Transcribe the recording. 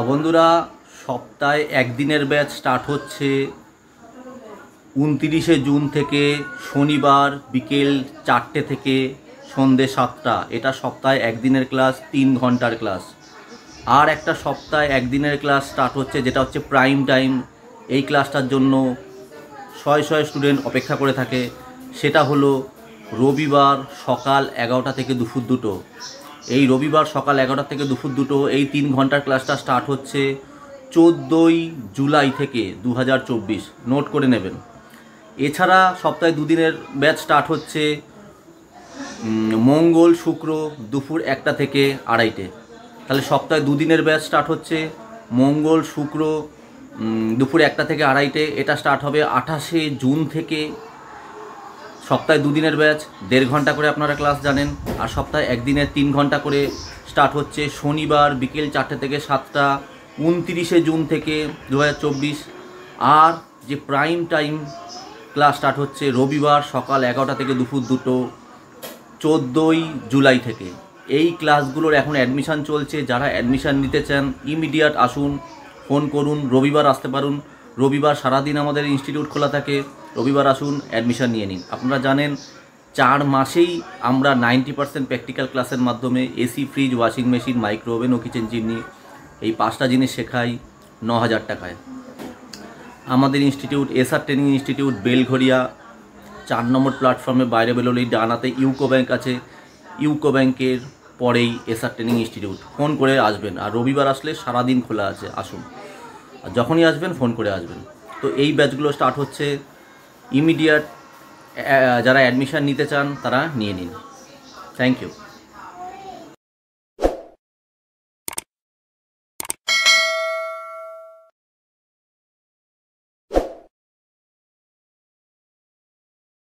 বন্ধুরা, সপ্তাহে একদিনের ব্যাচ স্টার্ট হচ্ছে 29শে জুন থেকে শনিবার বিকেল 4টে থেকে সন্ধ্যে 7টা। এটা সপ্তাহে একদিনের ক্লাস, 3 ঘন্টার ক্লাস। আর একটা সপ্তাহে একদিনের ক্লাস স্টার্ট হচ্ছে, যেটা হচ্ছে প্রাইম টাইম। এই ক্লাসটার জন্য শয়ে শয়ে স্টুডেন্ট অপেক্ষা করে থাকে। সেটা হলো রবিবার সকাল 11টা থেকে দুপুর 2টো। এই রবিবার সকাল 11টা থেকে দুপুর 2টো এই 3 ঘন্টার ক্লাসটা স্টার্ট হচ্ছে 14ই জুলাই থেকে 2024। নোট করে নেবেন। এছাড়া সপ্তাহে দুদিনের ব্যাচ স্টার্ট হচ্ছে মঙ্গল শুক্র দুপুর 1টা থেকে 2:30। তাহলে সপ্তাহে দুদিনের ব্যাচ স্টার্ট হচ্ছে মঙ্গল শুক্র দুপুর 1টা থেকে 2:30। এটা স্টার্ট হবে 28শে জুন থেকে। সপ্তাহে দুদিনের ব্যাচ 1.5 ঘন্টা করে আপনারা ক্লাস জানেন। আর সপ্তাহে একদিনের 3 ঘন্টা করে স্টার্ট হচ্ছে শনিবার বিকেল 4টে থেকে 7টা, 29শে জুন থেকে 2024। আর যে প্রাইম টাইম ক্লাস স্টার্ট হচ্ছে রবিবার সকাল 11টা থেকে দুপুর 2টো, 14ই জুলাই থেকে। এই ক্লাসগুলোর এখন অ্যাডমিশান চলছে। যারা অ্যাডমিশান নিতে চান ইমিডিয়েট আসুন, ফোন করুন। রবিবার আসতে পারুন। রবিবার সারাদিন আমাদের ইনস্টিটিউট খোলা থাকে। রবিবার আসুন, অ্যাডমিশান নিয়ে নিন। আপনারা জানেন 4 মাসেই আমরা 90% প্র্যাকটিক্যাল ক্লাসের মাধ্যমে AC, fridge, washing machine, micro oven ও কিচেন চিমনি এই 5টা জিনিস শেখাই 9,000 টাকায়। আমাদের institute SR training institute, Belgharia 4 নম্বর প্ল্যাটফর্মে বাইরে বেরোলেই ডানাতে ইউকো ব্যাংক আছে। ইউকো ব্যাংকের পরেই এসআর ট্রেনিং ইনস্টিটিউট। ফোন করে আসবেন। আর রবিবার আসলে সারাদিন খোলা আছে, আসুন। আর যখনই আসবেন ফোন করে আসবেন। তো এই ব্যাচগুলো স্টার্ট হচ্ছে ইমিডিয়েট। যারা অ্যাডমিশান নিতে চান তারা নিয়ে নিন। Thank you.